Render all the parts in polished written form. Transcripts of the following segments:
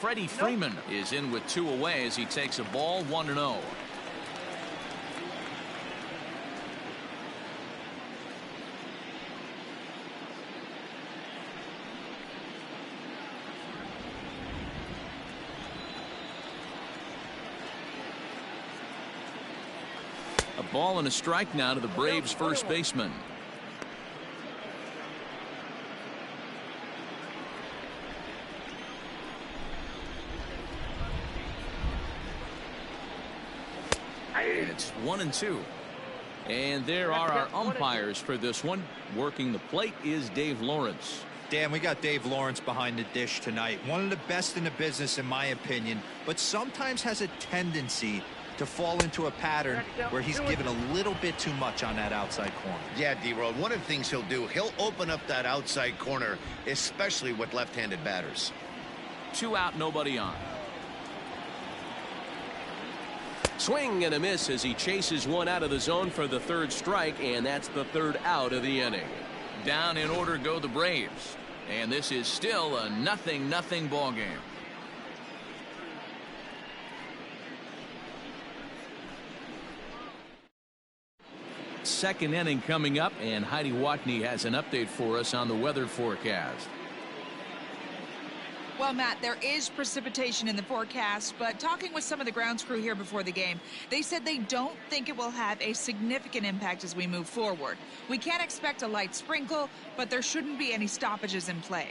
Freddie Freeman is in with 2 away as he takes a ball 1-0. A ball and a strike now to the Braves first baseman. And it's 1-2. And there are our umpires for this one. Working the plate is Dave Lawrence. Dan, we got Dave Lawrence behind the dish tonight. One of the best in the business, in my opinion, but sometimes has a tendency to fall into a pattern where he's given a little bit too much on that outside corner. Yeah, D-Road, one of the things he'll do, he'll open up that outside corner, especially with left-handed batters. 2 out, nobody on. Swing and a miss as he chases one out of the zone for the 3rd strike, and that's the 3rd out of the inning. Down in order go the Braves, and this is still a 0-0 ball game. Second inning coming up, and Heidi Watney has an update for us on the weather forecast. Well, Matt, there is precipitation in the forecast, but talking with some of the grounds crew here before the game, they said they don't think it will have a significant impact as we move forward. We can't expect a light sprinkle, but there shouldn't be any stoppages in play.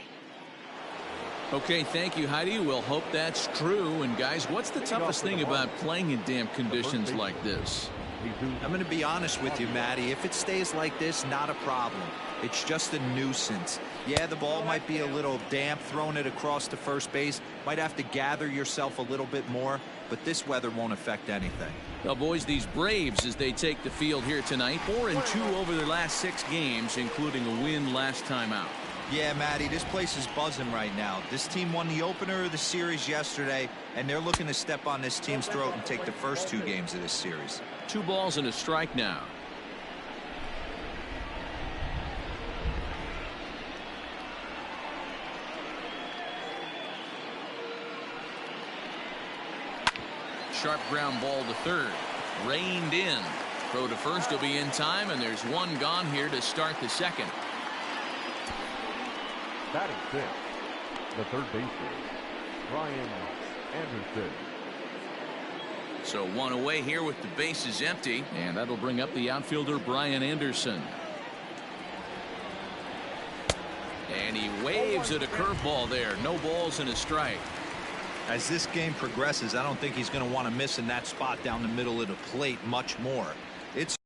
Okay, thank you, Heidi. We'll hope that's true. And guys, what's the toughest thing about playing in damp conditions like this? I'm going to be honest with you, Matty. If it stays like this, not a problem. It's just a nuisance. Yeah, the ball might be a little damp, throwing it across to first base. Might have to gather yourself a little bit more, but this weather won't affect anything. Well, boys, these Braves, as they take the field here tonight, 4-2 over their last 6 games, including a win last time out. Yeah, Matty, this place is buzzing right now. This team won the opener of the series yesterday, and they're looking to step on this team's throat and take the first 2 games of this series. 2 balls and a strike now. Sharp ground ball to 3rd. Reined in. Throw to first will be in time, and there's 1 gone here to start the 2nd. Batting 6th, the 3rd baseman, Brian Anderson. So 1 away here with the bases empty, and that'll bring up the outfielder Brian Anderson. And he waves at a curveball there. No balls and a strike. As this game progresses, I don't think he's going to want to miss in that spot down the middle of the plate much more. It's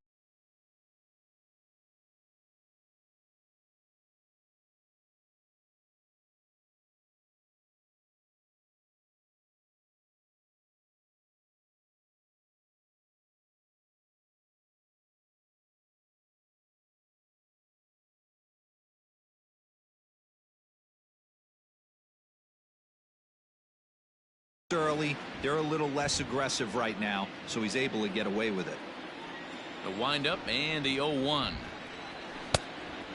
early. They're a little less aggressive right now, so he's able to get away with it. The windup and the 0-1.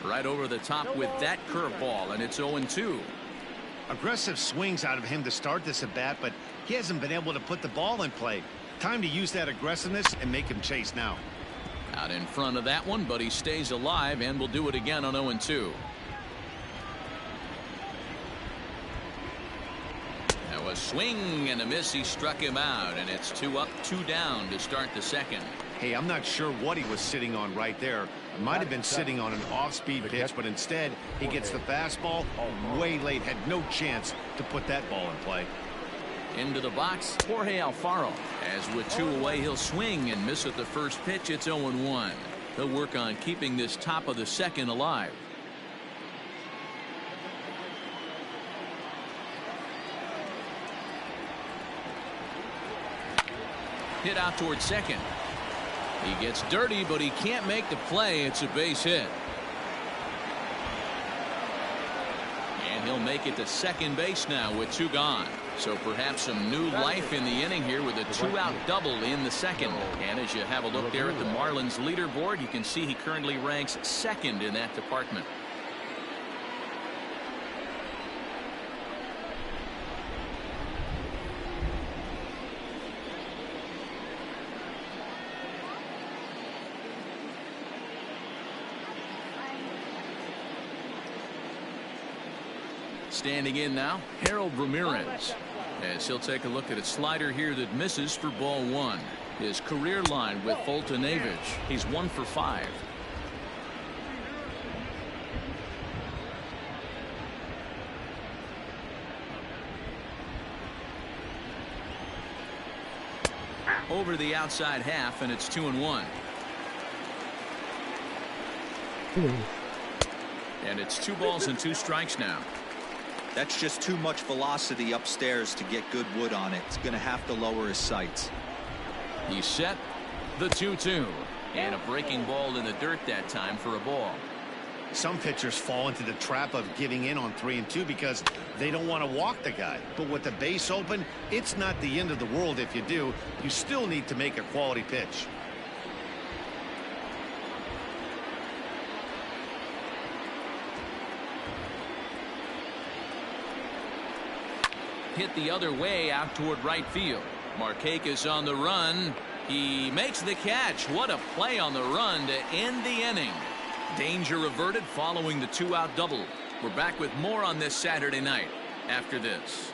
Right over the top with that curveball, and it's 0-2. Aggressive swings out of him to start this at bat, but he hasn't been able to put the ball in play. Time to use that aggressiveness and make him chase now. Out in front of that one, but he stays alive and will do it again on 0-2. A swing and a miss. He struck him out, and it's 2 up, 2 down to start the 2nd. Hey, I'm not sure what he was sitting on right there. It might have been sitting on an off-speed pitch, but instead he gets the fastball way late. Had no chance to put that ball in play. Into the box, Jorge Alfaro. As with 2 away, he'll swing and miss at the first pitch. It's 0-1. He'll work on keeping this top of the 2nd alive. Hit out towards 2nd. He gets dirty, but he can't make the play. It's a base hit. And he'll make it to second base now with 2 gone. So perhaps some new life in the inning here with a 2-out double in the 2nd. And as you have a look there at the Marlins leaderboard, you can see he currently ranks 2nd in that department. Standing in now, Harold Ramirez. As he'll take a look at a slider here that misses for ball one. His career line with Foltynewicz, he's 1 for 5. Over the outside half, and it's 2-1. And it's 2 balls and 2 strikes now. That's just too much velocity upstairs to get good wood on it. It's going to have to lower his sights. He's set. The 2-2. And a breaking ball in the dirt that time for a ball. Some pitchers fall into the trap of giving in on 3 and 2 because they don't want to walk the guy. But with the base open, it's not the end of the world if you do. You still need to make a quality pitch. Hit the other way out toward right field. Markakis on the run. He makes the catch. What a play on the run to end the inning. Danger averted following the 2-out double. We're back with more on this Saturday night after this.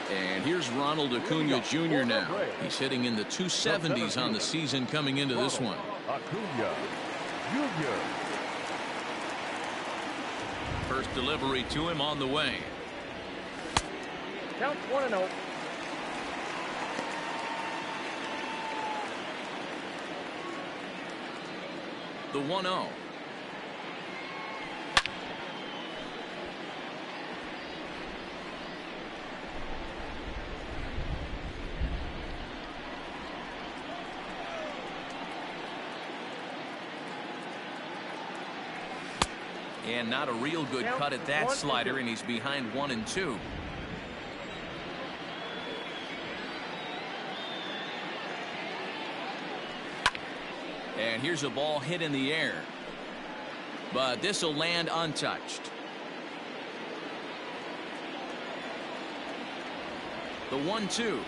And here's Ronald Acuna Jr. now. He's hitting in the 270s on the season coming into this one. Acuna Jr. First delivery to him on the way. Count 1-0. The 1-0. And not a real good cut at that slider, and he's behind 1-2. And here's a ball hit in the air. But this will land untouched. The 1-2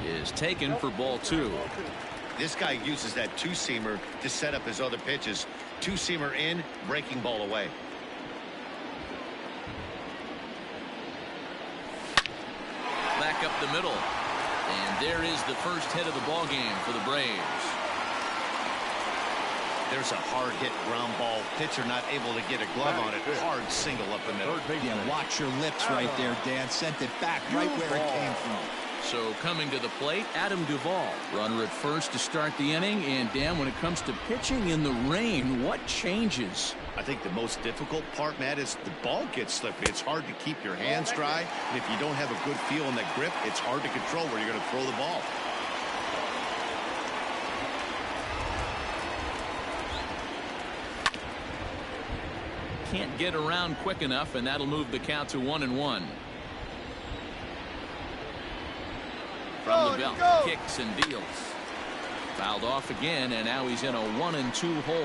is taken for ball 2. This guy uses that two-seamer to set up his other pitches. Two-seamer in, breaking ball away. Back up the middle. And there is the first hit of the ball game for the Braves. There's a hard hit ground ball. Pitcher not able to get a glove on it. Hard single up the middle. Yeah, watch your lips right there, Dan. Sent it back right where it came from. So coming to the plate, Adam Duvall. Runner at first to start the inning. And Dan, when it comes to pitching in the rain, what changes? I think the most difficult part, Matt, is the ball gets slippery. It's hard to keep your hands dry. And if you don't have a good feel in that grip, it's hard to control where you're going to throw the ball. Can't get around quick enough, and that'll move the count to 1-1. From the belt, kicks and deals. Fouled off again, and now he's in a 1-2 hole.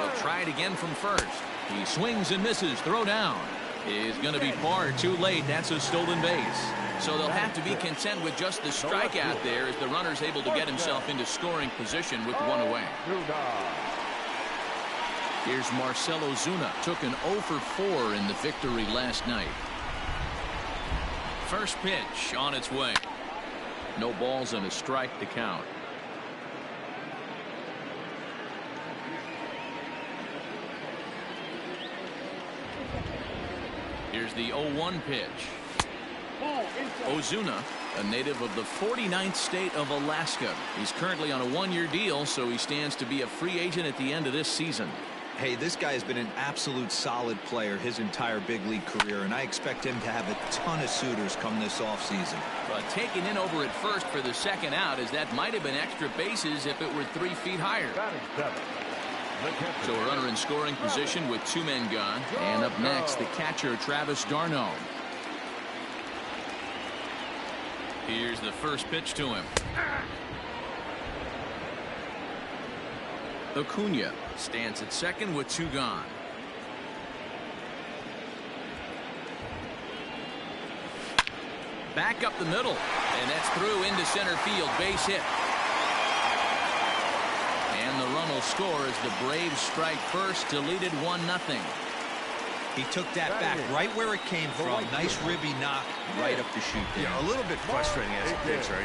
He'll try it again from first. He swings and misses. Throw down is going to be far too late. That's a stolen base. So they'll have to be content with just the strikeout there as the runner's able to get himself into scoring position with one away. Here's Marcell Ozuna. Took an 0 for 4 in the victory last night. First pitch on its way. No balls and a strike to count. Here's the 0-1 pitch. Ozuna, a native of the 49th state of Alaska. He's currently on a 1-year deal, so he stands to be a free agent at the end of this season. Hey, this guy has been an absolute solid player his entire big league career, and I expect him to have a ton of suitors come this offseason. But taken in over at first for the second out, as that might have been extra bases if it were 3 feet higher. So a runner in scoring position with 2 men gone. And up next, the catcher, Travis d'Arnaud. Here's the first pitch to him. Acuna stands at second with 2 gone. Back up the middle, and that's through into center field. Base hit. And the run will score as the Braves strike first to lead it 1-0. He took that back right where it came from. Nice ribby knock right up the chute there. Yeah, a little bit frustrating as a pitcher.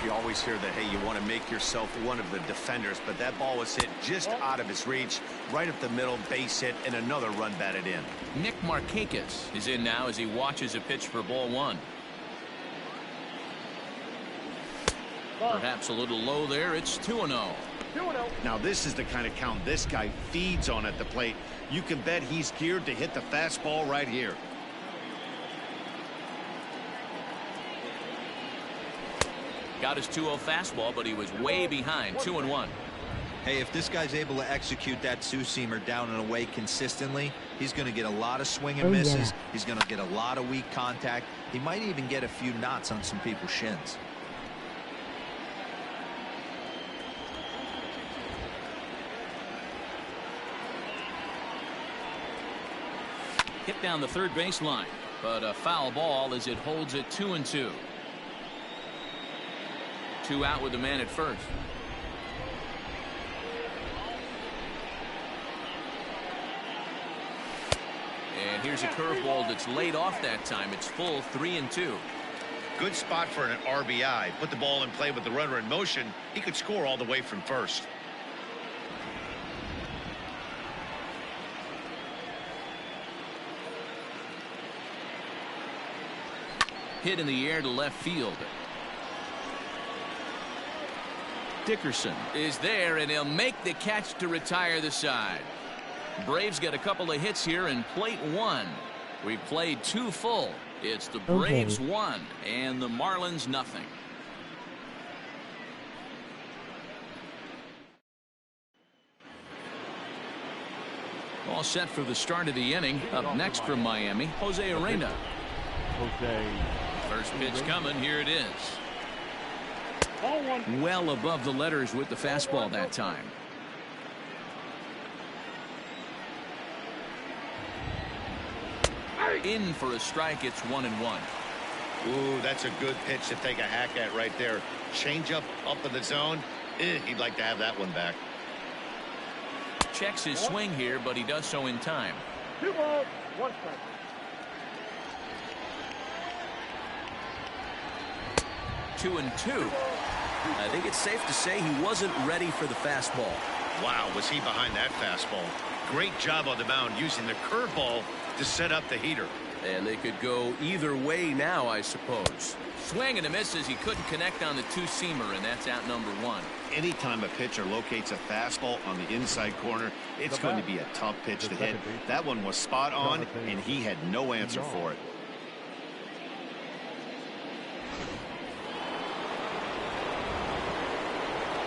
You always hear that, hey, you want to make yourself one of the defenders, but that ball was hit just out of his reach, right up the middle, base hit, and another run batted in. Nick Markakis is in now as he watches a pitch for ball one. Perhaps a little low there. It's 2-0. Now this is the kind of count this guy feeds on at the plate. You can bet he's geared to hit the fastball right here. Got his 2-0 fastball, but he was way behind. 2-1. Hey, if this guy's able to execute that two-seamer down and away consistently, he's going to get a lot of swing and misses. He's going to get a lot of weak contact. He might even get a few knots on some people's shins. Hit down the third baseline, but a foul ball as it holds it 2-2. 2 out with the man at first. And here's a curveball that's laid off that time. It's full 3-2. Good spot for an RBI. Put the ball in play with the runner in motion. He could score all the way from first. Hit in the air to left field. Dickerson is there, and he'll make the catch to retire the side. Braves get a couple of hits here in plate one. We've played 2 full. It's the Braves 1 and the Marlins nothing. All set for the start of the inning. Up next from Miami, Jose Arena. First pitch coming. Here it is. Well above the letters with the fastball that time. In for a strike. It's 1-1. Ooh, that's a good pitch to take a hack at right there. Change up in the zone. He'd like to have that one back. Checks his swing here, but he does so in time. 2 balls, 1 strike. 2-2. I think it's safe to say he wasn't ready for the fastball. Wow, was he behind that fastball. Great job on the mound using the curveball to set up the heater. And they could go either way now, I suppose. Swing and a miss as he couldn't connect on the two-seamer, and that's out number 1. Anytime a pitcher locates a fastball on the inside corner, it's going to be a tough pitch to hit. That one was spot on, and he had no answer for it.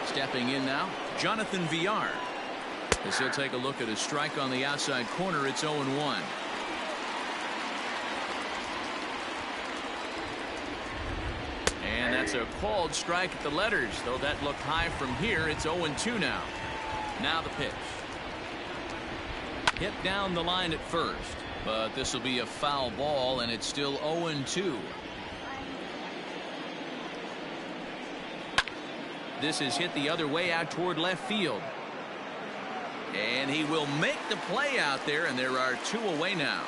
Stepping in now, Jonathan Villar. As he'll take a look at a strike on the outside corner, it's 0-1. And that's a called strike at the letters, though that looked high from here. It's 0-2 now. Now the pitch. Hit down the line at first, but this will be a foul ball, and it's still 0-2. This is hit the other way out toward left field. And he will make the play out there, and there are 2 away now.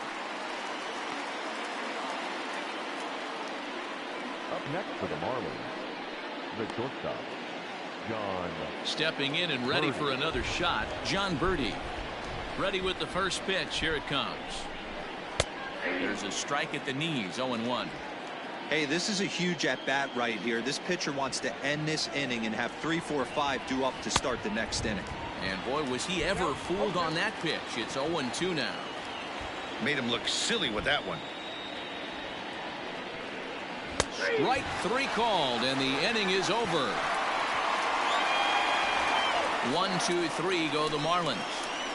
Up next for the Marlins, the shortstop, John. Stepping in and ready for another shot, John Birdie. Ready with the first pitch. Here it comes. There's a strike at the knees. 0-1. Hey, this is a huge at-bat right here. This pitcher wants to end this inning and have 3, 4, 5 due up to start the next inning. And boy, was he ever fooled on that pitch. It's 0-2 now. Made him look silly with that one. Strike 3 called, and the inning is over. 1, 2, 3 go the Marlins.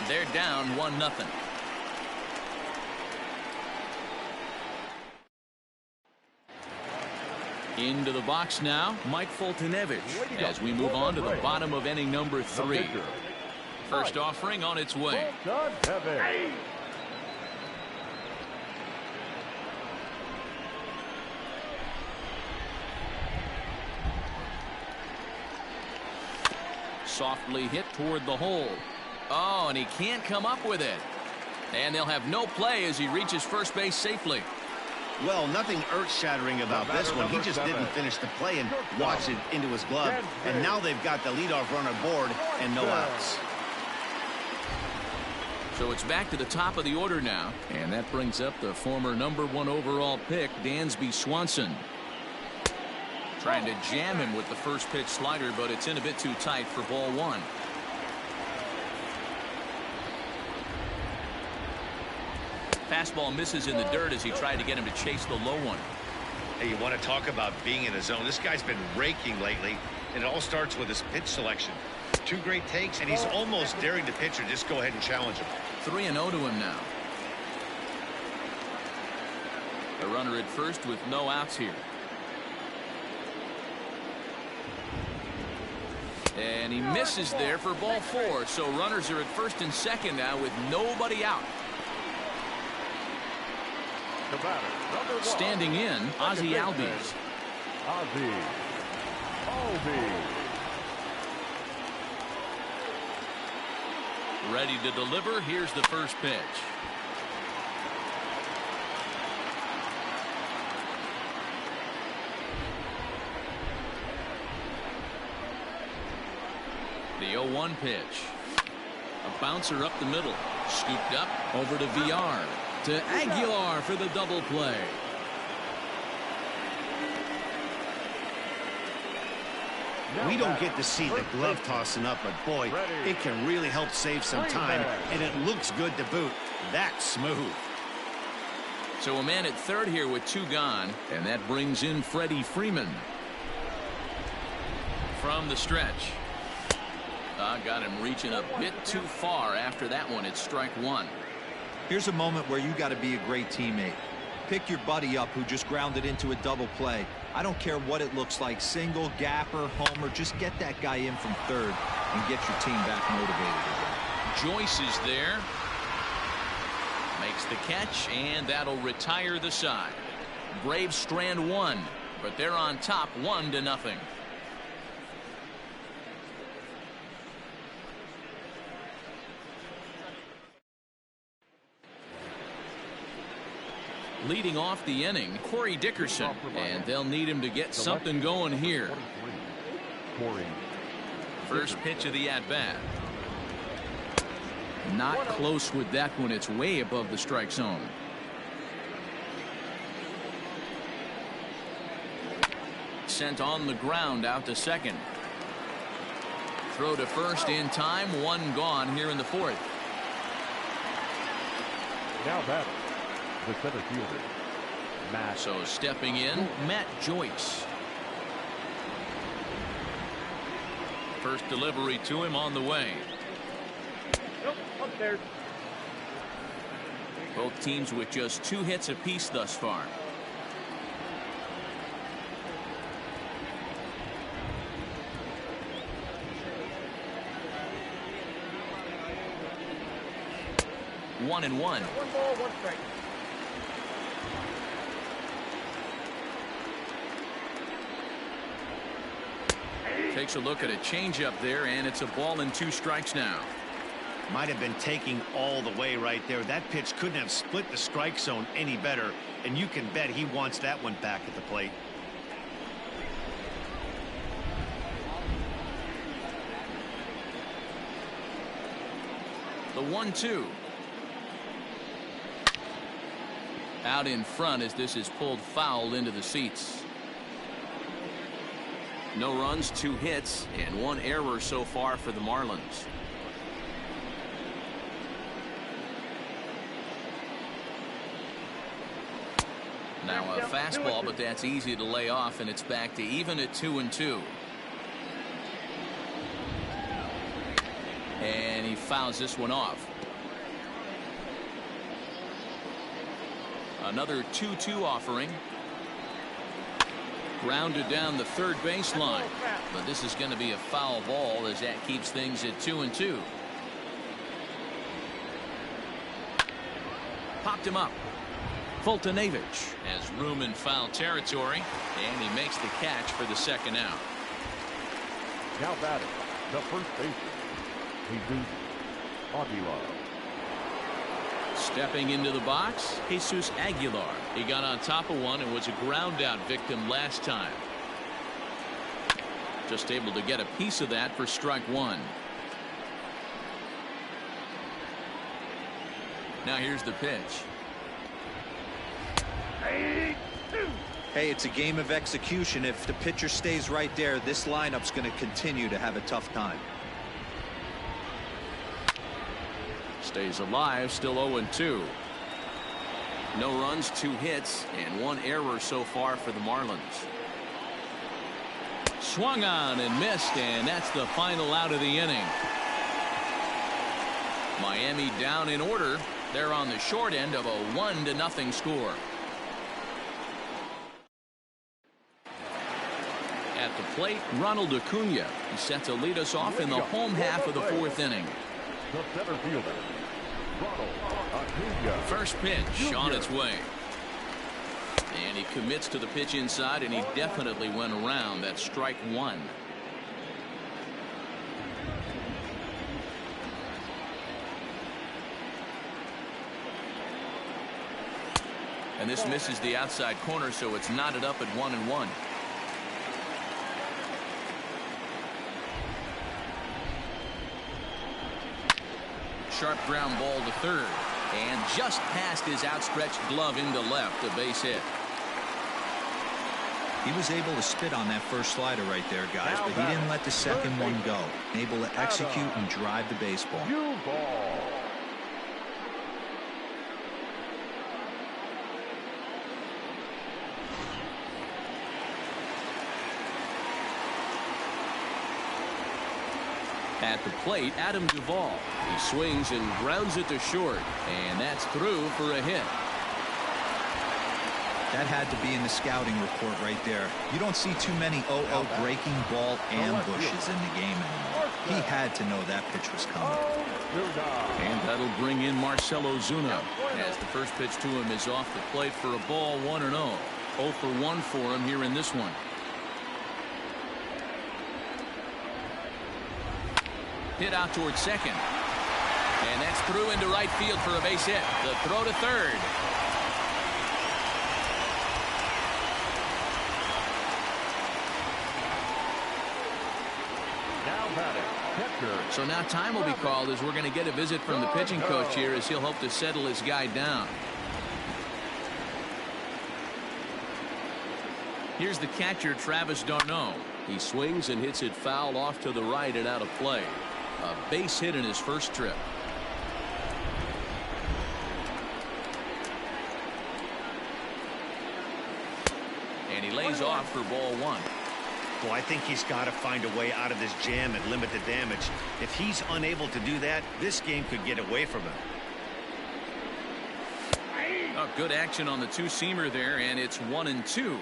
They're down 1-0. Into the box now, Mike Foltynewicz, as we move on to the bottom of inning number 3. First offering on its way. Softly hit toward the hole. Oh, and he can't come up with it. And they'll have no play as he reaches first base safely. Well, nothing earth-shattering about this one. He just didn't finish the play and watched it into his glove. And now they've got the leadoff runner aboard and no outs. So it's back to the top of the order now. And that brings up the former #1 overall pick, Dansby Swanson. Trying to jam him with the first pitch slider, but it's in a bit too tight for ball one. Fastball misses in the dirt as he tried to get him to chase the low one. Hey, you want to talk about being in the zone? This guy's been raking lately, and it all starts with his pitch selection. 2 great takes, and he's almost daring the pitcher just go ahead and challenge him. 3-0 to him now. The runner at first with no outs here. And he misses there for ball 4. So runners are at first and second now with nobody out. Standing in, Ozzie Albies. Ozzie Albies. Ready to deliver. Here's the first pitch. The 0-1 pitch. A bouncer up the middle. Scooped up over to VR. To Aguilar for the double play. We don't get to see the glove tossing up, but boy, it can really help save some time, and it looks good to boot. That's smooth. So a man at third here with 2 gone, and that brings in Freddie Freeman. From the stretch. Got him reaching a bit too far after that one. It's strike 1. Here's a moment where you got to be a great teammate. Pick your buddy up who just grounded into a double play. I don't care what it looks like, single, gapper, homer, just get that guy in from third and get your team back motivated again. Joyce is there. Makes the catch, and that'll retire the side. Braves strand 1, but they're on top 1-0. Leading off the inning, Corey Dickerson, and they'll need him to get something going here. First pitch of the at-bat. Not close with that one. It's way above the strike zone. Sent on the ground out to second. Throw to first in time. 1 gone here in the 4th. Now batting, the center fielder, Matt. So stepping in, Matt Joyce. First delivery to him on the way. Upstairs. Both teams with just 2 hits apiece thus far. One and one. 1 ball, 1 strike. Takes a look at a changeup there, and it's a ball and 2 strikes now. Might have been taking all the way right there. That pitch couldn't have split the strike zone any better, and you can bet he wants that one back at the plate. The 1-2. Out in front as this is pulled foul into the seats. No runs, 2 hits, and 1 error so far for the Marlins. Now a fastball, but that's easy to lay off, and it's back to even at 2-2. And he fouls this one off. Another 2-2 offering. Grounded down the third baseline. But this is going to be a foul ball as that keeps things at 2-2. Popped him up. Fultonevich has room in foul territory, and he makes the catch for the second out. Now batting, The first baseman, Jesus Aguilar. Stepping into the box, Jesus Aguilar. He got on top of one and was a ground out victim last time. Just able to get a piece of that for strike one. Now here's the pitch. Hey, it's a game of execution. If the pitcher stays right there, this lineup's going to continue to have a tough time. Stays alive, still 0-2. No runs, 2 hits, and 1 error so far for the Marlins. Swung on and missed, and that's the final out of the inning. Miami down in order. They're on the short end of a 1-0 score. At the plate, Ronald Acuna. He set to lead us off in the home half of the 4th inning. The center fielder, Ronald Acuna. First pitch on its way. And he commits to the pitch inside, and he definitely went around. That's strike one. And this misses the outside corner, so it's knotted up at 1-1. Sharp ground ball to third, and just past his outstretched glove into left, a base hit. He was able to spit on that first slider right there, guys, but he didn't let the second one go. Able to execute and drive the baseball. Ball. At the plate, Adam Duvall. He swings and grounds it to short, and that's through for a hit. That had to be in the scouting report right there. You don't see too many 0-0 breaking ball ambushes in the game anymore. He had to know that pitch was coming. And that'll bring in Marcell Ozuna, as the first pitch to him is off the plate for a ball, 1-0. 0 for 1 for him here in this one. Hit out towards second. And that's through into right field for a base hit. The throw to third. So now time will be called as we're going to get a visit from the pitching coach here, as he'll hope to settle his guy down. Here's the catcher, Travis d'Arnaud. He swings and hits it foul off to the right and out of play. A base hit in his first trip. And he lays off for ball 1. Well, I think he's got to find a way out of this jam and limit the damage. If he's unable to do that, this game could get away from him. Oh, good action on the two-seamer there, and it's 1-2.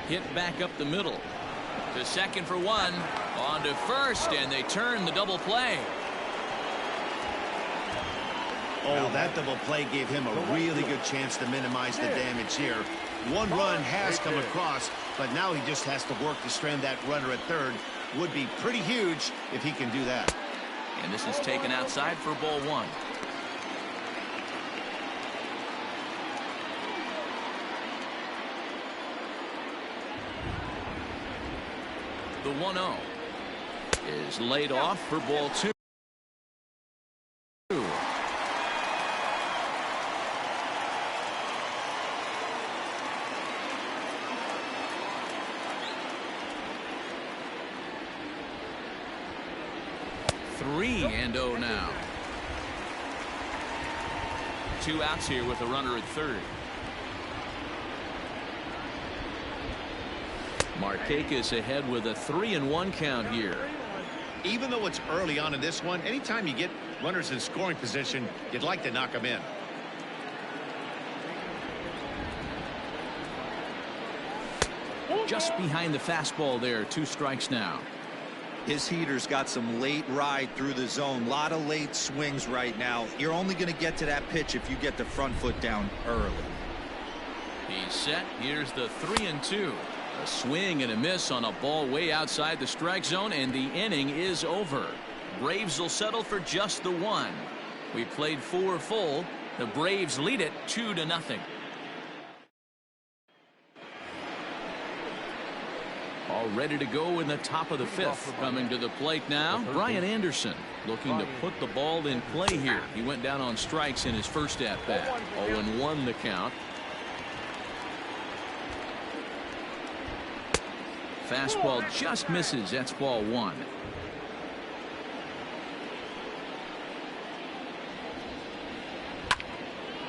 Hit back up the middle. To second for 1. On to first, and they turn the double play. Oh, that double play gave him a really good chance to minimize the damage here. 1 run has come across, but now he just has to work to strand that runner at third. Would be pretty huge if he can do that. And this is taken outside for ball 1. The 1-0 is laid off for ball 2. Three and 0 now. 2 outs here with a runner at third. Markakis ahead with a 3-1 count here. Even though it's early on in this one, anytime you get runners in scoring position, you'd like to knock them in. Just behind the fastball there. 2 strikes now. His heater's got some late ride through the zone. A lot of late swings right now. You're only going to get to that pitch if you get the front foot down early. He's set. Here's the 3-2. A swing and a miss on a ball way outside the strike zone, and the inning is over. Braves will settle for just the one. We played 4 full. The Braves lead it 2-0. All ready to go in the top of the 5th. Coming to the plate now, Brian Anderson looking to put the ball in play here. He went down on strikes in his first at-bat. 0-1 the count. Fastball just misses. That's ball 1.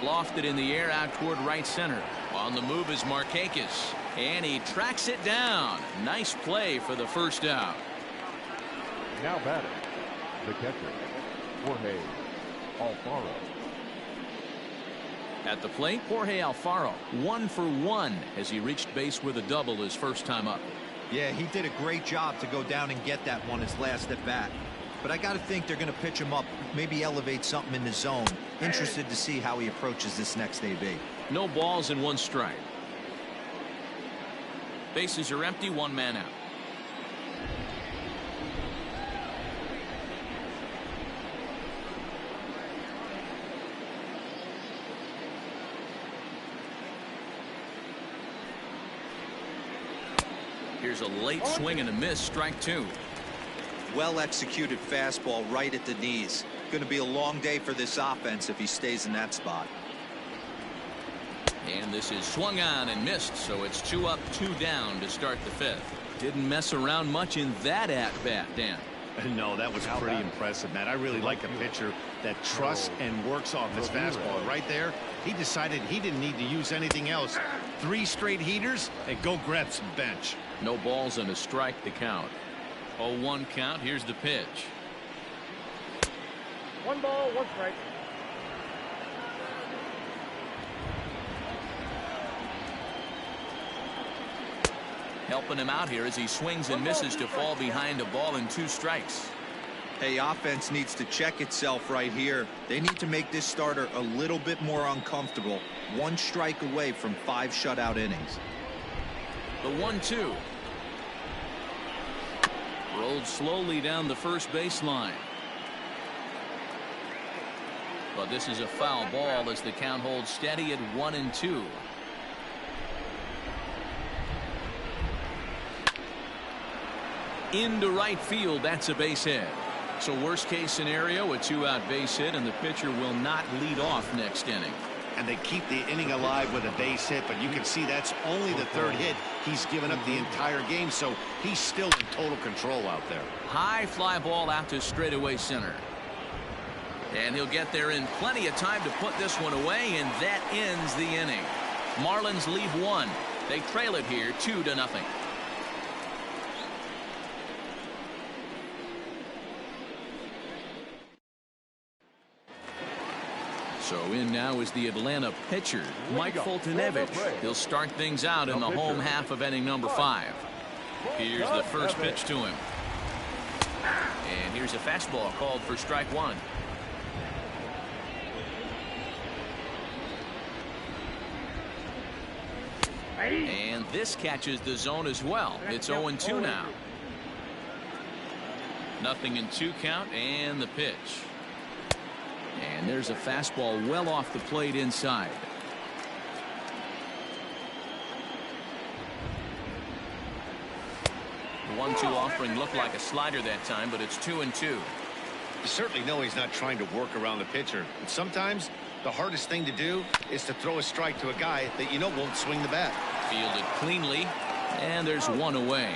Lofted in the air out toward right center. On the move is Markakis. And he tracks it down. Nice play for the first out. Now batting, the catcher, Jorge Alfaro. At the plate, Jorge Alfaro, 1 for 1 as he reached base with a double his first time up. Yeah, he did a great job to go down and get that one his last at bat. But I got to think they're going to pitch him up, maybe elevate something in the zone. Interested to see how he approaches this next AB. No balls and 1 strike. Bases are empty, 1 man out. Here's a late swing and a miss, strike 2. Well executed fastball right at the knees. Going to be a long day for this offense if he stays in that spot. And this is swung on and missed, so it's 2 up, 2 down to start the 5th. Didn't mess around much in that at-bat, Dan. No, that was pretty impressive, Matt. I really like a pitcher that trusts and works off his fastball. Right there, he decided he didn't need to use anything else. 3 straight heaters and go grab some bench. No balls and a strike to count. 0-1 count. Here's the pitch. 1 ball, 1 strike. Helping him out here as he swings and misses to fall behind a ball and 2 strikes. Hey, offense needs to check itself right here. They need to make this starter a little bit more uncomfortable. 1 strike away from 5 shutout innings. The 1-2. Rolled slowly down the first baseline. But this is a foul ball as the count holds steady at 1-2. Into right field. That's a base hit. So worst case scenario, a 2-out base hit, and the pitcher will not lead off next inning. And they keep the inning alive with a base hit, but you can see that's only the 3rd hit he's given up the entire game, so he's still in total control out there. High fly ball out to straightaway center. And he'll get there in plenty of time to put this one away, and that ends the inning. Marlins leave 1. They trail it here 2-0. So in now is the Atlanta pitcher, Mike Foltynewicz. He'll start things out in the home half of inning number 5. Here's the first pitch to him. And here's a fastball called for strike 1. And this catches the zone as well. It's 0-2 now. 0-2 count, and the pitch. And there's a fastball well off the plate inside. The 1-2 offering looked like a slider that time, but it's 2-2. You certainly know he's not trying to work around the pitcher. And sometimes the hardest thing to do is to throw a strike to a guy that you know won't swing the bat. Fielded cleanly, and there's 1 away.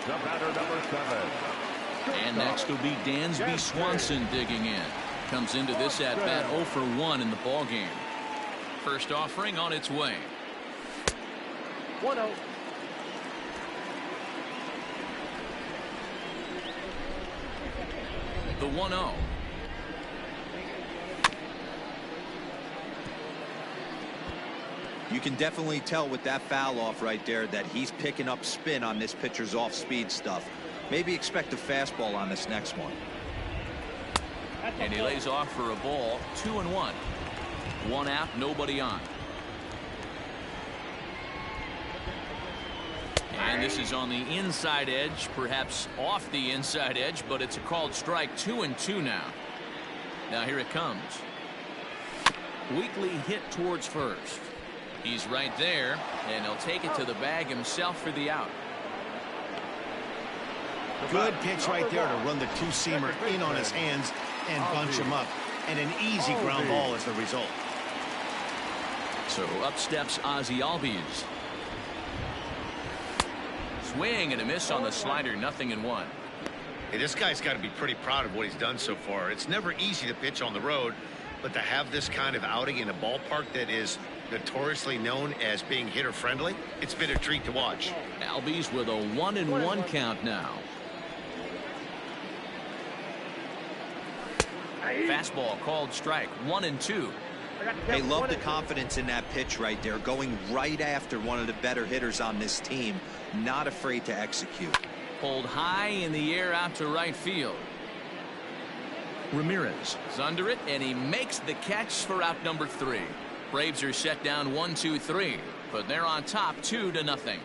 The batter, number 7. And next will be Dansby Swanson digging in. Comes into this at bat 0 for 1 in the ball game. First offering on its way. 1-0. The 1-0. You can definitely tell with that foul off right there that he's picking up spin on this pitcher's off-speed stuff. Maybe expect a fastball on this next one. And he lays off for a ball. 2-1. One out, nobody on. And this is on the inside edge, perhaps off the inside edge, but it's a called strike. 2-2 now. Now here it comes. Weakly hit towards first. He's right there, and he'll take it to the bag himself for the out. Good pitch right there to run the two-seamer in on his hands and bunch him up. And an easy ground ball is the result. So up steps Ozzie Albies. Swing and a miss on the slider, 0-1. Hey, this guy's got to be pretty proud of what he's done so far. It's never easy to pitch on the road, but to have this kind of outing in a ballpark that is notoriously known as being hitter-friendly, it's been a treat to watch. Albies with a 1-1 count now. Fastball called strike. 1-2. They love the confidence in that pitch right there, going right after one of the better hitters on this team, not afraid to execute. Pulled high in the air out to right field. Ramirez is under it, and he makes the catch for out number 3. Braves are set down 1-2-3, but they're on top 2-0.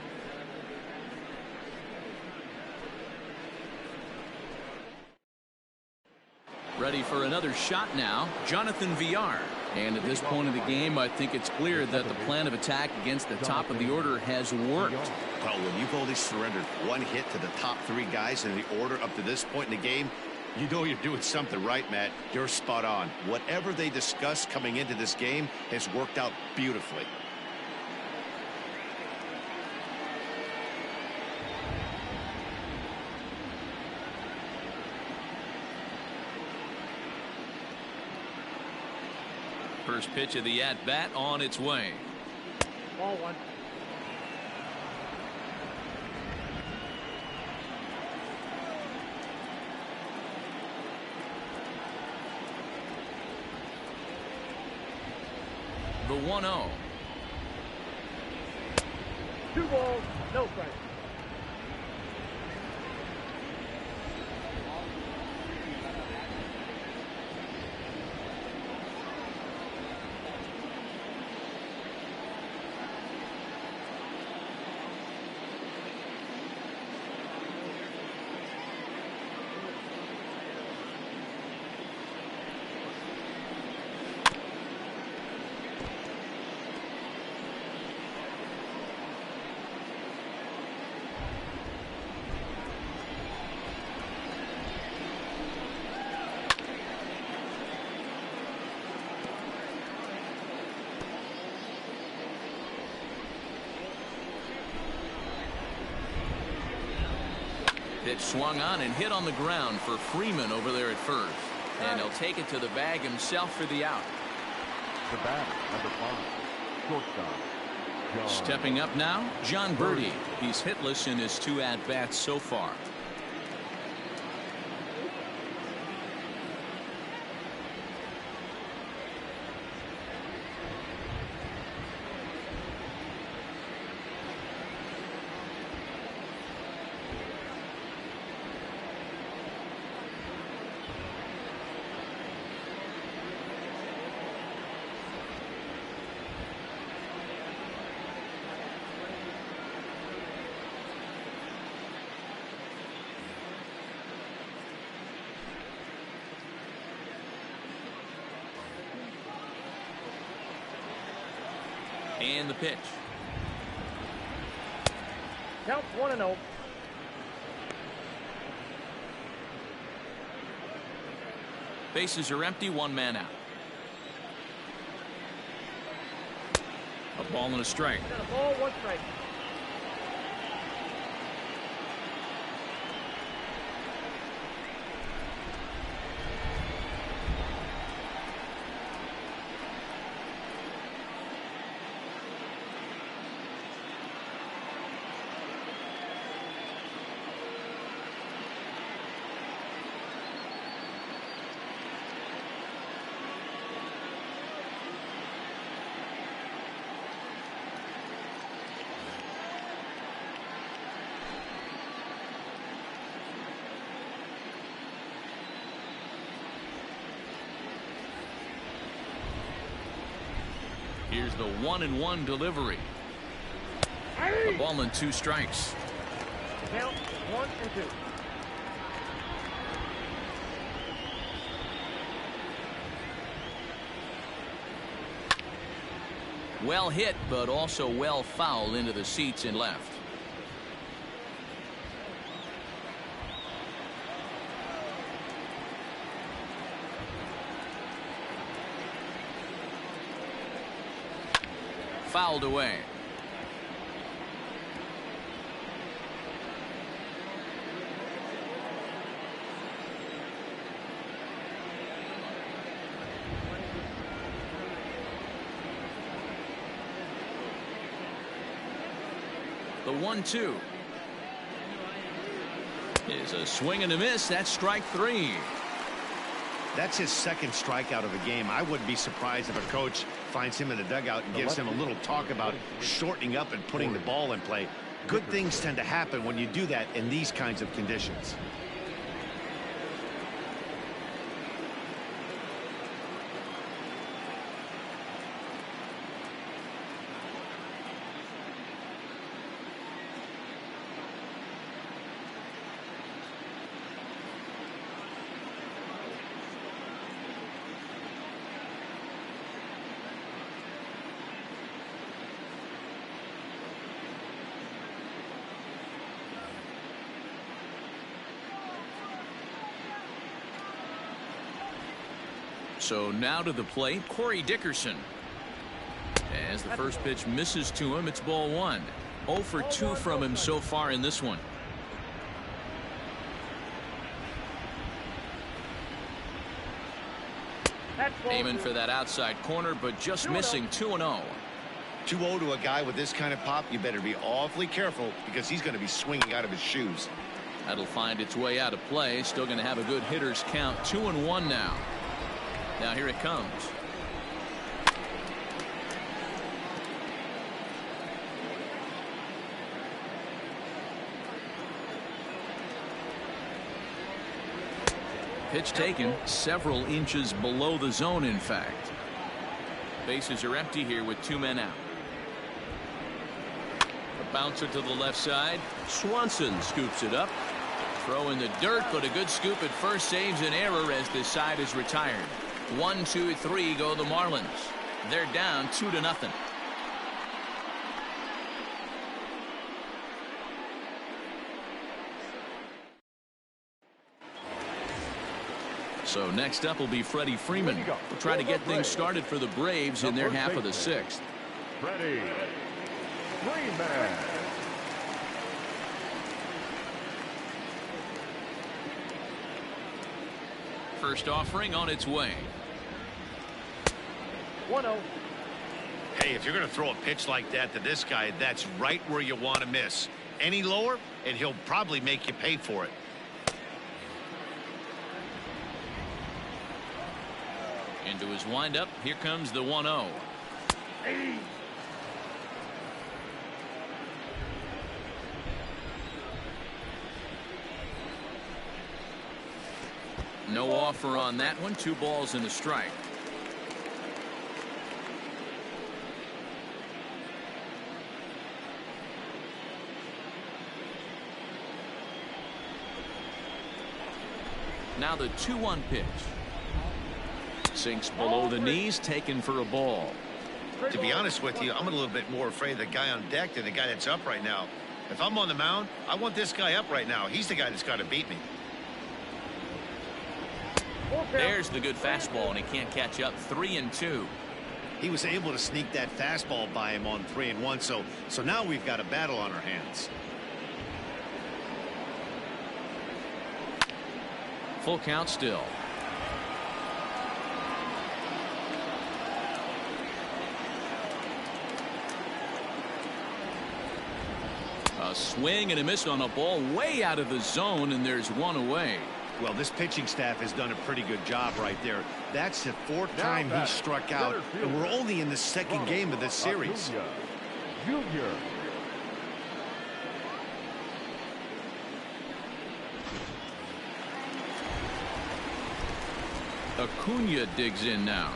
Ready for another shot now, Jonathan Villar. And at this point of the game, I think it's clear that the plan of attack against the top of the order has worked. Well, when you've only surrendered one hit to the top 3 guys in the order up to this point in the game, you know you're doing something right, Matt. You're spot on. Whatever they discussed coming into this game has worked out beautifully. First pitch of the at-bat on its way. Ball 1. The 1-0. 2 balls, no strikes. Pitch swung on and hit on the ground for Freeman over there at first. And he'll take it to the bag himself for the out. The batter, number 5, shortstop, John. Stepping up now, John Birdie. He's hitless in his 2 at-bats so far. And the pitch. Count 1-0. Bases are empty, 1 man out. A ball and a strike. Got a ball, 1 strike. Here's the 1-1 delivery. A ball and 2 strikes. Count 1 and 2. Well hit, but also well fouled into the seats and left. Fouled away. The 1-2 is a swing and a miss. That's strike 3. That's his second strikeout of the game. I wouldn't be surprised if a coach finds him in the dugout and gives him a little talk about shortening up and putting the ball in play. Good things tend to happen when you do that in these kinds of conditions. So now to the plate, Corey Dickerson. As the first pitch misses to him, it's ball 1. 0 for 2 from him so far in this one. Aiming for that outside corner, but just missing. 2-0. 2-0 to a guy with this kind of pop, you better be awfully careful because he's going to be swinging out of his shoes. That'll find its way out of play. Still going to have a good hitter's count. 2-1 now. Now here it comes. Pitch taken several inches below the zone, in fact. Bases are empty here with 2 men out. A bouncer to the left side. Swanson scoops it up. Throw in the dirt, but a good scoop at first saves an error as this side is retired. 1, 2, 3 go the Marlins. They're down 2-0. So next up will be Freddie Freeman. We'll try to get things started for the Braves in their half of the 6th. Freddie Freeman. First offering on its way. 1-0. Hey, if you're going to throw a pitch like that to this guy, that's right where you want to miss. Any lower, and he'll probably make you pay for it. Into his windup. Here comes the 1-0. No offer on that one. 2 balls and a strike. Now the 2-1 pitch. Sinks below the knees, taken for a ball. To be honest with you, I'm a little bit more afraid of the guy on deck than the guy that's up right now. If I'm on the mound, I want this guy up right now. He's the guy that's got to beat me. There's the good fastball, and he can't catch up. 3-2. He was able to sneak that fastball by him on 3-1, so now we've got a battle on our hands. Full count still. A swing and a miss on a ball way out of the zone, and there's 1 away. Well, this pitching staff has done a pretty good job right there. That's the 4th time he struck out, and we're only in the 2nd game of this series. Junior. Acuna digs in now.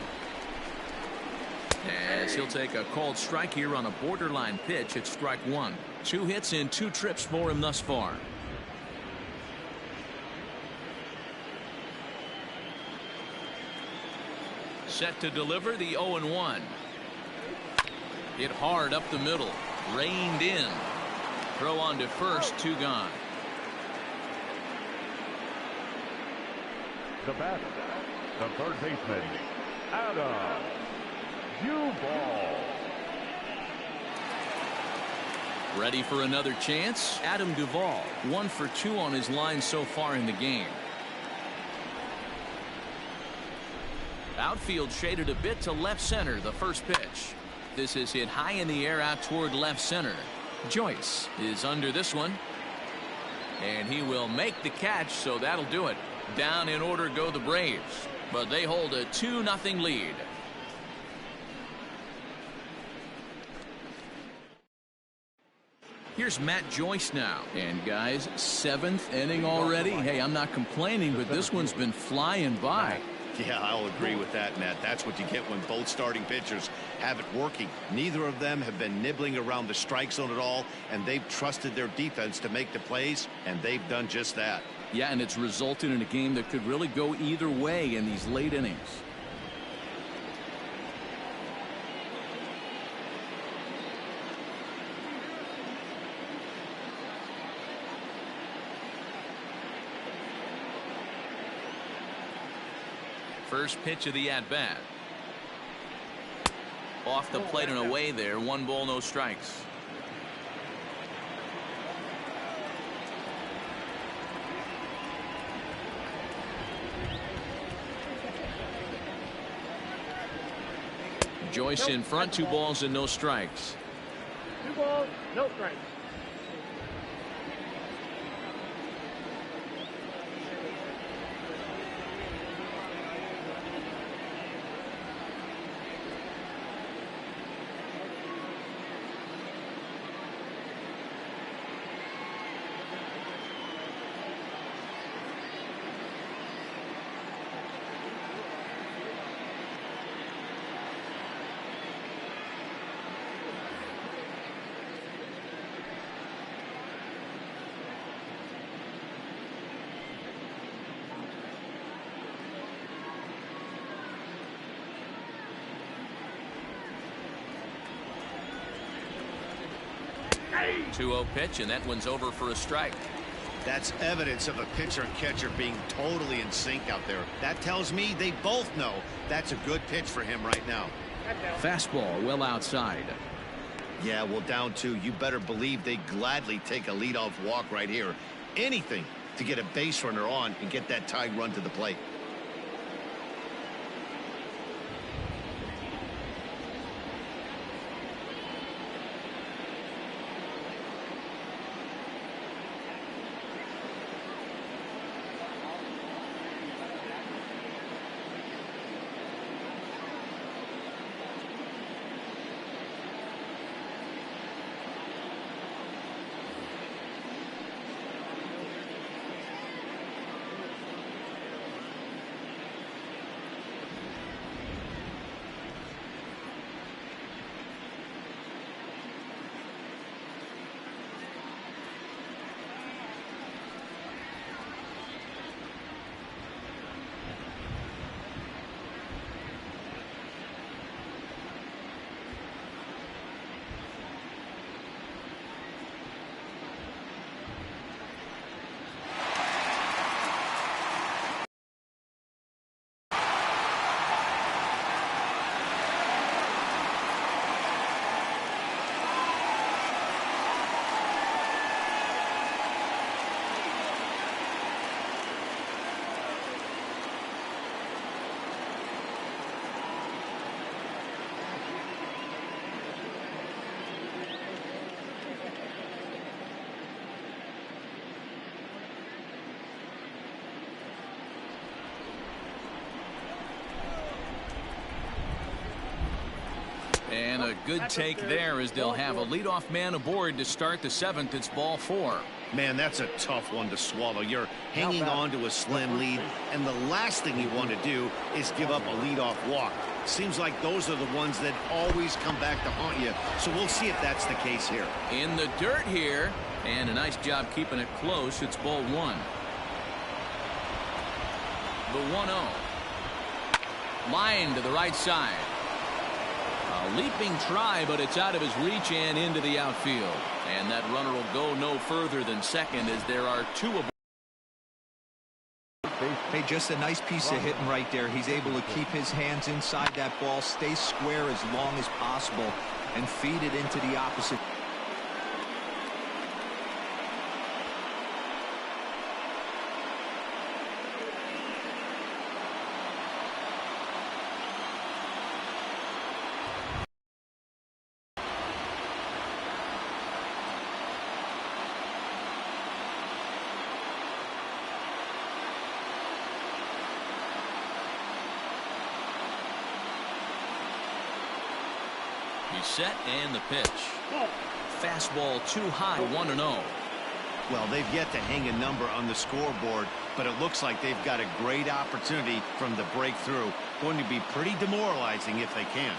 As he'll take a called strike here on a borderline pitch at strike one. 2 hits in 2 trips for him thus far. Set to deliver the 0-1. Hit hard up the middle. Reined in. Throw on to first. 2 gone. The batter, the third baseman, Adam Duvall. Ready for another chance? Adam Duvall, 1 for 2 on his line so far in the game. Outfield shaded a bit to left center, the first pitch. This is hit high in the air out toward left center. Joyce is under this one. And he will make the catch, so that'll do it. Down in order go the Braves, but they hold a 2-0 lead. Here's Matt Joyce now. And guys, 7th inning already. Hey, I'm not complaining, but this one's been flying by. Yeah, I'll agree with that, Matt. That's what you get when both starting pitchers have it working. Neither of them have been nibbling around the strike zone at all, and they've trusted their defense to make the plays, and they've done just that. Yeah, and it's resulted in a game that could really go either way in these late innings. First pitch of the at-bat. Off the plate and away there. 1 ball, no strikes. Joyce in front. 2 balls and no strikes. 2 balls, no strikes. Hey! 2-0 pitch, and that one's over for a strike. That's evidence of a pitcher and catcher being totally in sync out there. That tells me they both know that's a good pitch for him right now. Fastball well outside. Yeah, well, down 2, you better believe they gladly take a leadoff walk right here. Anything to get a base runner on and get that tie run to the plate. And a good take there as they'll have a leadoff man aboard to start the 7th. It's ball 4. Man, that's a tough one to swallow. You're hanging on to a slim lead, and the last thing you want to do is give up a leadoff walk. Seems like those are the ones that always come back to haunt you, so we'll see if that's the case here. In the dirt here, and a nice job keeping it close. It's ball one. The 1-0. Line to the right side. A leaping try, but it's out of his reach and into the outfield. And that runner will go no further than second as there are two. Hey, just a nice piece of hitting right there. He's able to keep his hands inside that ball, stay square as long as possible, and feed it into the opposite. He's set and the pitch. Fastball too high, 1-0. Well, they've yet to hang a number on the scoreboard, but it looks like they've got a great opportunity from the breakthrough. Going to be pretty demoralizing if they can't.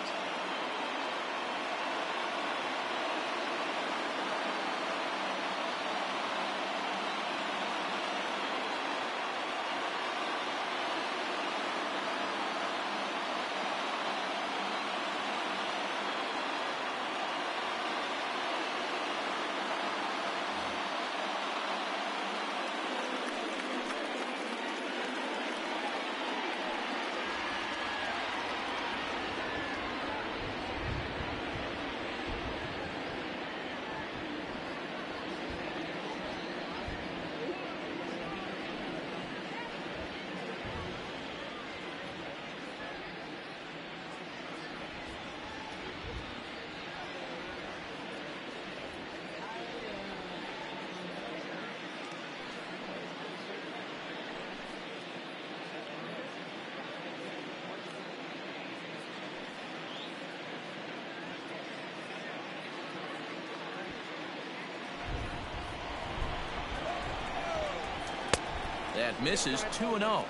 That misses, 2-0.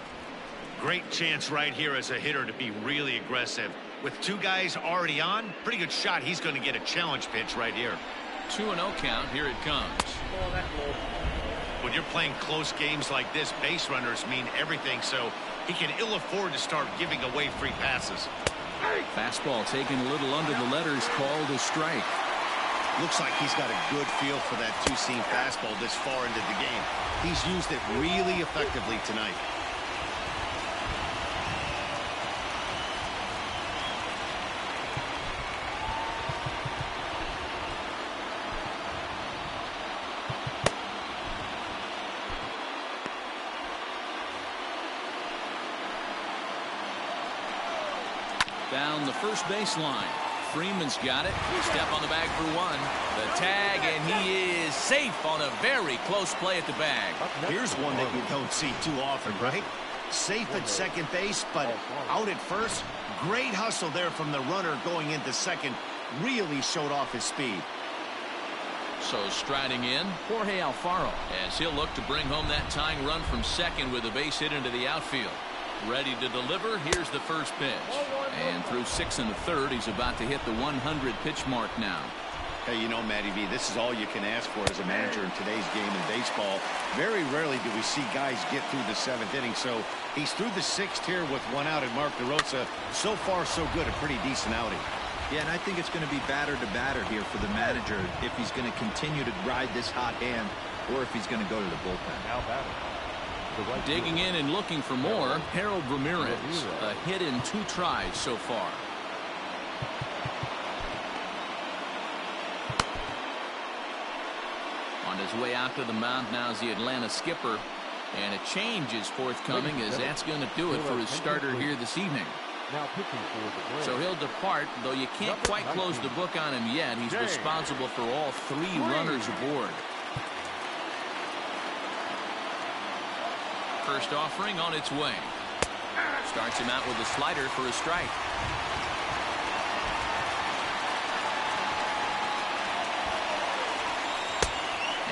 Great chance right here as a hitter to be really aggressive. With two guys already on, pretty good shot. He's going to get a challenge pitch right here. 2-0 count. Here it comes. When you're playing close games like this, base runners mean everything, so he can ill afford to start giving away free passes. Fastball taken a little under the letters, called a strike. Looks like he's got a good feel for that two-seam fastball this far into the game. He's used it really effectively tonight. Down the first baseline. Freeman's got it. Step on the bag for one. The tag, and he is safe on a very close play at the bag. Here's one that you don't see too often, right? Safe at second base, but out at first. Great hustle there from the runner going into second. Really showed off his speed. So striding in, Jorge Alfaro, as he'll look to bring home that tying run from second with a base hit into the outfield. Ready to deliver. Here's the first pitch. And through 6 1/3, he's about to hit the 100 pitch mark now. Hey, you know, Matty V, this is all you can ask for as a manager in today's game in baseball. Very rarely do we see guys get through the 7th inning. So he's through the 6th here with one out, and Mark DeRosa, so far so good, a pretty decent outing. Yeah, and I think it's going to be batter to batter here for the manager if he's going to continue to ride this hot hand or if he's going to go to the bullpen. Now batting. Digging in and looking for more, Harold Ramirez. A hit in 2 tries so far. On his way out to the mound now is the Atlanta skipper. And a change is forthcoming as that's going to do it for his starter here this evening. Now pitching for the So he'll depart, though you can't quite close the book on him yet. He's responsible for all 3 runners aboard. First offering on its way. Starts him out with a slider for a strike.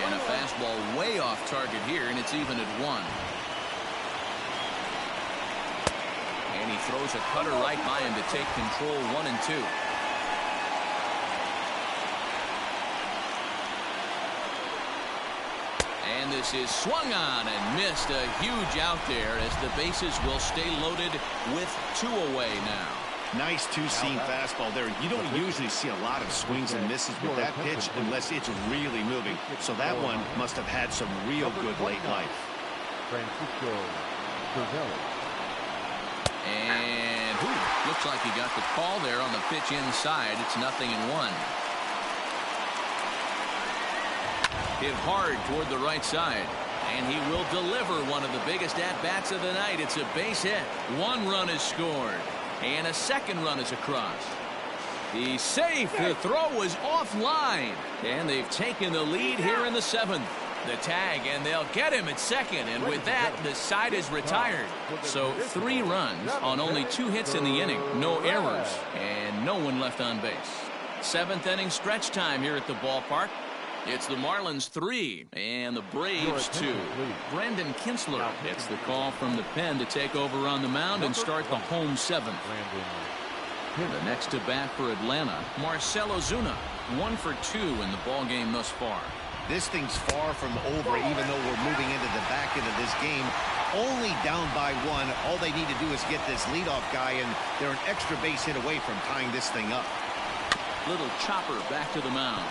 And a fastball fastball way off target here, and it's even at 1. And he throws a cutter right by him to take control 1-2. And this is swung on and missed. A huge out there as the bases will stay loaded with 2 away now. Nice two-seam fastball there. You don't usually see a lot of swings and misses with that pitch unless it's really moving. So that one must have had some real good late life. And looks like he got the call there on the pitch inside. It's 0-1. Hit hard toward the right side. And he will deliver one of the biggest at-bats of the night. It's a base hit. 1 run is scored. And a 2nd run is across. He's safe. The throw was offline. And they've taken the lead here in the 7th. The tag, and they'll get him at 2nd. And with that, the side is retired. So 3 runs on only 2 hits in the inning. No errors, and no one left on base. 7th inning stretch time here at the ballpark. It's the Marlins 3 and the Braves 2. Brendan Kinsler gets the call from the pen to take over on the mound and start the home 7th. The next to bat for Atlanta, Marcell Ozuna, 1 for 2 in the ball game thus far. This thing's far from over, even though we're moving into the back end of this game. Only down by 1. All they need to do is get this leadoff guy, and they're an extra base hit away from tying this thing up. Little chopper back to the mound.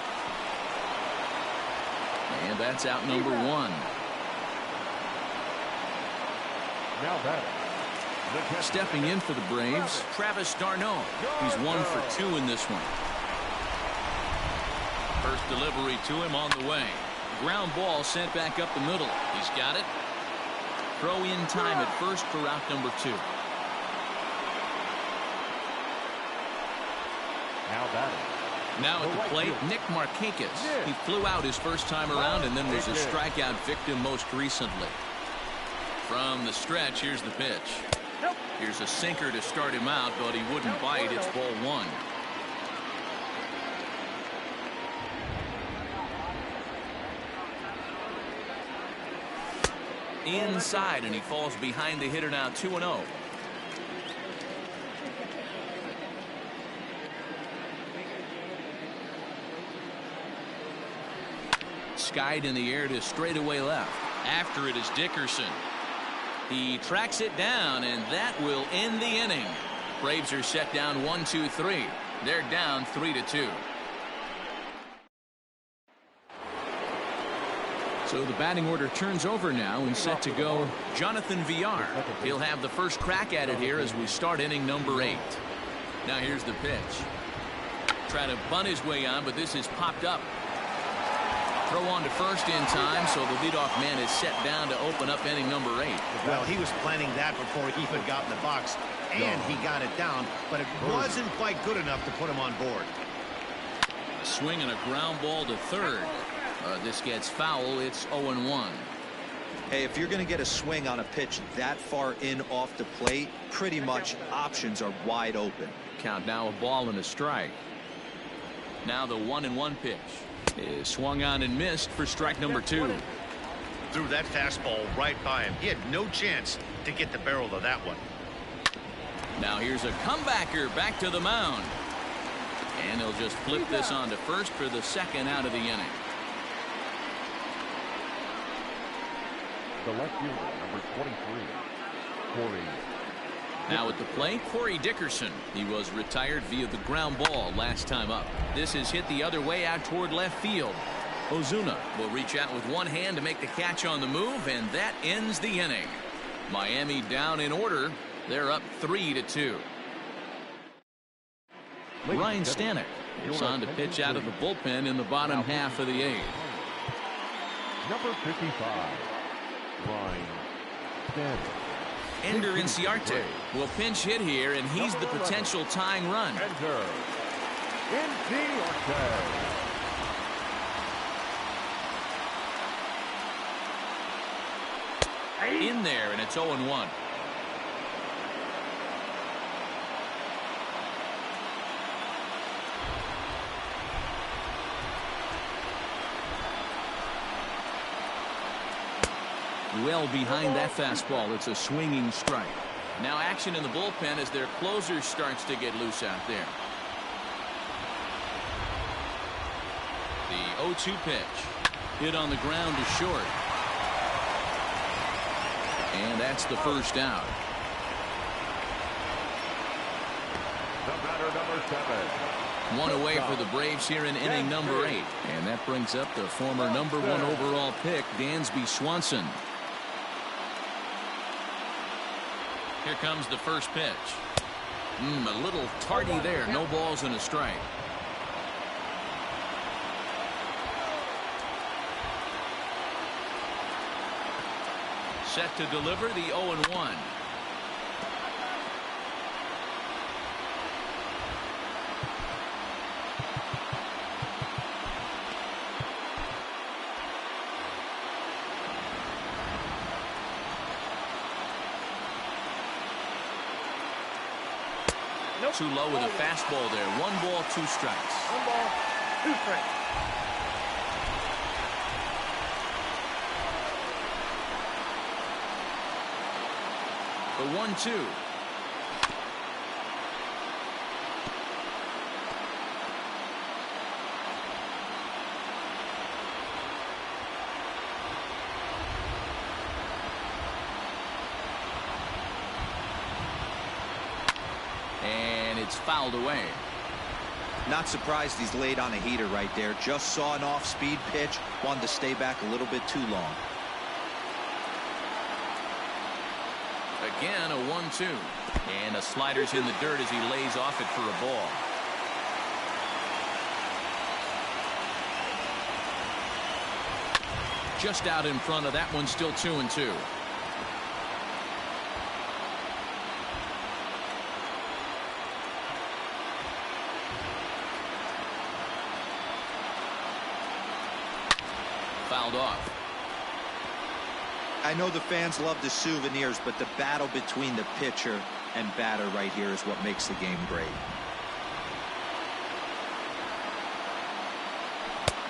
And that's out number 1. Now batting. Stepping in for the Braves, Travis d'Arnaud. He's 1 for 2 in this one. First delivery to him on the way. Ground ball sent back up the middle. He's got it. Throw in time at first for out number 2. Now batting. Now at the plate, Nick Markakis. He flew out his first time around and then was a strikeout victim most recently. From the stretch, here's the pitch. Here's a sinker to start him out, but he wouldn't bite. It's ball 1. Inside, and he falls behind the hitter now 2-0. Skied in the air to straightaway left. After it is Dickerson. He tracks it down, and that will end the inning. Braves are set down 1-2-3. They're down 3-2. So the batting order turns over now and set to go Jonathan Villar. He'll have the first crack at it here as we start inning number 8. Now here's the pitch. Trying to bunt his way on, but this is popped up. Throw on to first in time, so the leadoff man is set down to open up inning number 8. Well, he was planning that before he even got in the box, and he got it down, but it wasn't quite good enough to put him on board. A swing and a ground ball to third. This gets foul. It's 0-1. Hey, if you're going to get a swing on a pitch that far in off the plate, pretty much options are wide open. Count now, a ball and a strike. Now the 1-1 pitch is swung on and missed for strike number 2. Threw that fastball right by him. He had no chance to get the barrel of that one. Now here's a comebacker back to the mound. And he'll just flip this on to first for the 2nd out of the inning. The left fielder, number 23, Corey. Now at the plate, Corey Dickerson. He was retired via the ground ball last time up. This is hit the other way out toward left field. Ozuna will reach out with one hand to make the catch on the move, and that ends the inning. Miami down in order. They're up 3-2. Ryan Stanek is on to pitch out of the bullpen in the bottom half of the 8th. Number 55, Ryan Stanek. Ender Inciarte will pinch hit here, and he's the potential tying run. Ender Inciarte. In there, and it's 0-1. Well behind that fastball. It's a swinging strike. Now action in the bullpen as their closer starts to get loose out there. The 0-2 pitch. Hit on the ground to short. And that's the first out. The batter, number 7. One away for the Braves here in inning number 8. And that brings up the former number 1 overall pick, Dansby Swanson. Here comes the first pitch. A little tardy there. No balls and a strike. Set to deliver the 0-1. Too low with a fastball there. 1 ball, 2 strikes. 1 ball, 2 strikes. The 1-2. And it's fouled away. Not surprised he's laid on a heater right there. Just saw an off-speed pitch. Wanted to stay back a little bit too long. Again, a 1-2. And a slider's in the dirt as he lays off it for a ball. Just out in front of that one, still 2-2. Fouled off. I know the fans love the souvenirs, but the battle between the pitcher and batter right here is what makes the game great.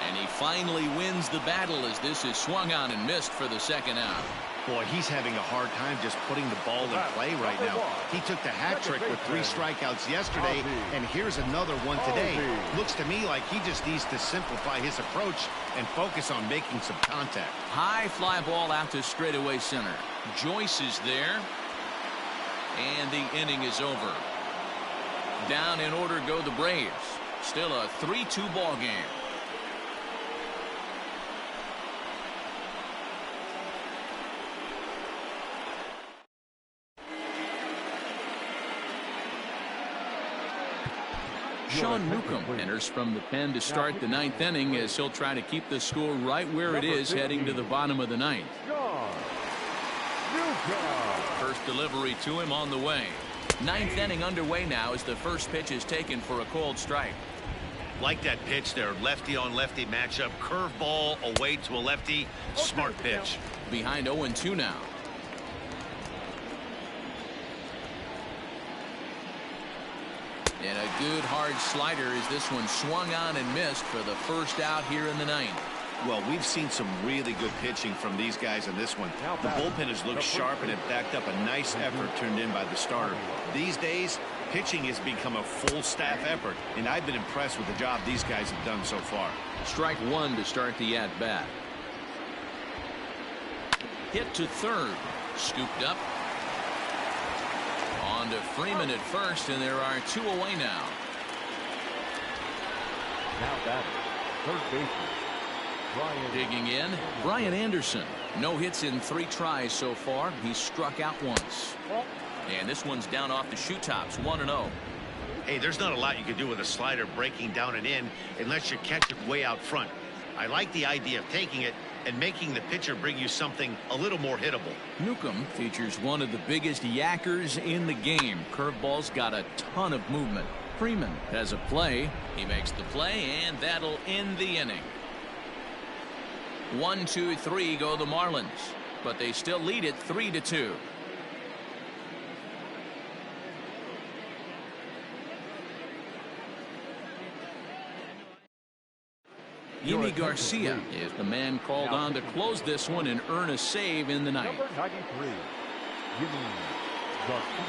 And he finally wins the battle as this is swung on and missed for the second out. Boy, he's having a hard time just putting the ball in play right now. He took the hat trick with 3 strikeouts yesterday, and here's another one today. Looks to me like he just needs to simplify his approach and focus on making some contact. High fly ball out to straightaway center. Joyce is there. And the inning is over. Down in order go the Braves. Still a 3-2 ball game. Sean Newcomb enters from the pen to start the 9th inning as he'll try to keep the score right where it is heading to the bottom of the 9th. First delivery to him on the way. 9th inning underway now as the first pitch is taken for a called strike. Like that pitch there, lefty on lefty matchup, curveball away to a lefty, smart pitch. Behind 0-2 now. And a good hard slider as this one swung on and missed for the first out here in the 9th. Well, we've seen some really good pitching from these guys in this one. The bullpen has looked sharp and it backed up a nice effort turned in by the starter. These days, pitching has become a full staff effort, and I've been impressed with the job these guys have done so far. Strike 1 to start the at-bat. Hit to third. Scooped up. On to Freeman at first, and there are 2 away now. Now batting, third baseman, Brian. Digging in, Brian Anderson. No hits in 3 tries so far. He's struck out once. And this one's down off the shoe tops, 1-0. Hey, there's not a lot you can do with a slider breaking down and in unless you catch it way out front. I like the idea of taking it and making the pitcher bring you something a little more hittable. Newcomb features one of the biggest yackers in the game. Curveball's got a ton of movement. Freeman has a play. He makes the play, and that'll end the inning. 1, 2, 3 go the Marlins, but they still lead it 3-2. Yimi Garcia is the man called on to close this one and earn a save in the ninth. Number 93, Yimi Garcia.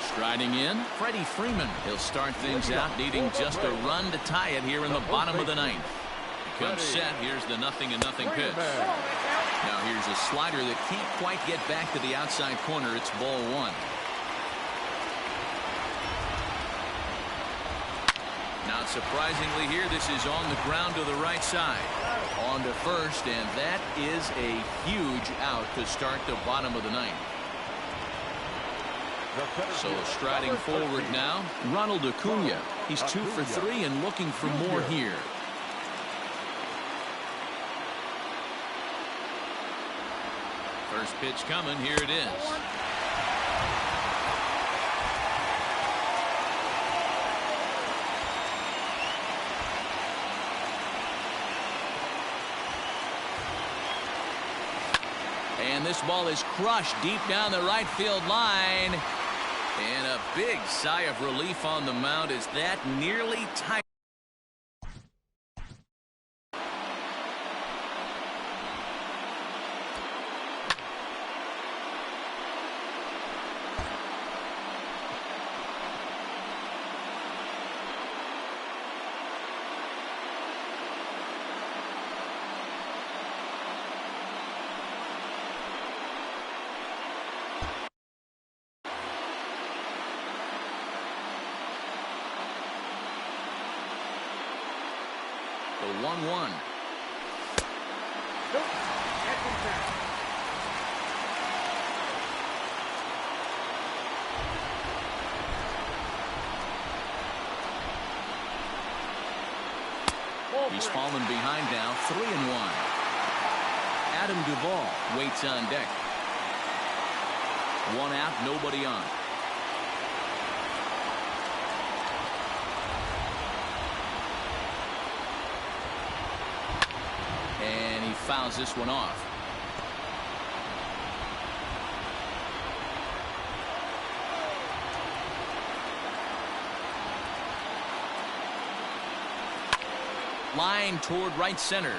Striding in, Freddie Freeman. He'll start things out needing just a run to tie it here in the bottom of the ninth. He comes set. Here's the 0-0 pitch. Now here's a slider that can't quite get back to the outside corner. It's ball one. Not surprisingly here, this is on the ground to the right side. On to first, and that is a huge out to start the bottom of the ninth. So striding forward now, Ronald Acuna. He's 2 for 3 and looking for more here. First pitch coming. Here it is. And this ball is crushed deep down the right field line. And a big sigh of relief on the mound as that nearly tied. The 1-1. He's fallen behind now, 3-1. Adam Duvall waits on deck. 1 out, nobody on. And he fouls this one off. Line toward right center.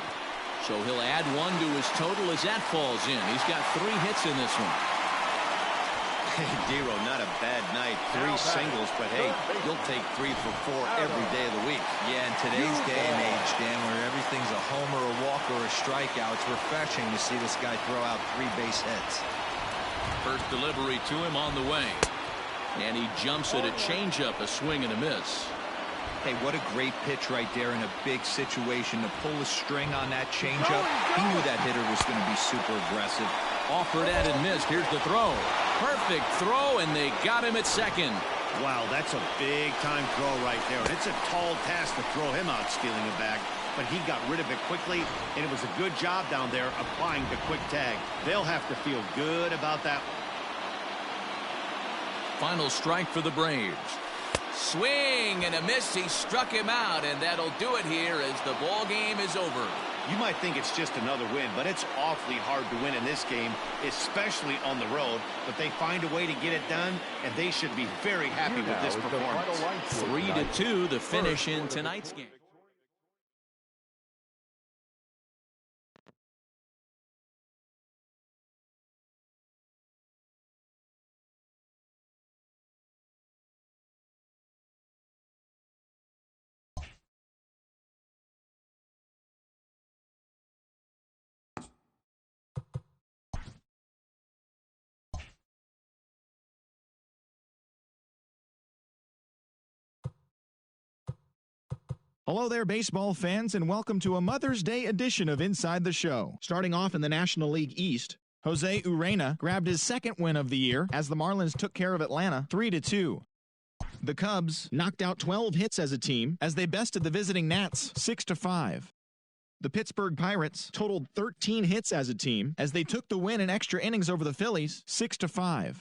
So he'll add 1 to his total as that falls in. He's got 3 hits in this one. Hey, Dero, not a bad night. 3 singles, but hey, you'll take 3 for 4 every day of the week. Yeah, in today's day and age, Dan, where everything's a homer, a walk, or a strikeout, it's refreshing to see this guy throw out 3 base hits. First delivery to him on the way. And he jumps at a changeup, a swing and a miss. Hey, what a great pitch right there in a big situation to pull a string on that changeup. He knew that hitter was going to be super aggressive. Offered at and missed. Here's the throw. Perfect throw, and they got him at second. Wow, that's a big-time throw right there. And it's a tall task to throw him out stealing a bag, but he got rid of it quickly, and it was a good job down there applying the quick tag. They'll have to feel good about that. Final strike for the Braves. Swing and a miss. He struck him out, and that'll do it here as the ball game is over. You might think it's just another win, but it's awfully hard to win in this game, especially on the road. But they find a way to get it done, and they should be very happy with this performance. 3-2, the finish in tonight's game. Hello there, baseball fans, and welcome to a Mother's Day edition of Inside the Show. Starting off in the National League East, Jose Urena grabbed his 2nd win of the year as the Marlins took care of Atlanta 3-2. The Cubs knocked out 12 hits as a team as they bested the visiting Nats 6-5. The Pittsburgh Pirates totaled 13 hits as a team as they took the win in extra innings over the Phillies 6-5.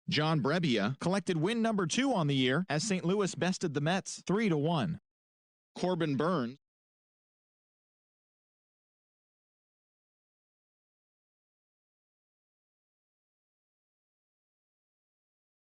John Brebbia collected win number 2 on the year as St. Louis bested the Mets 3-1. Corbin Burns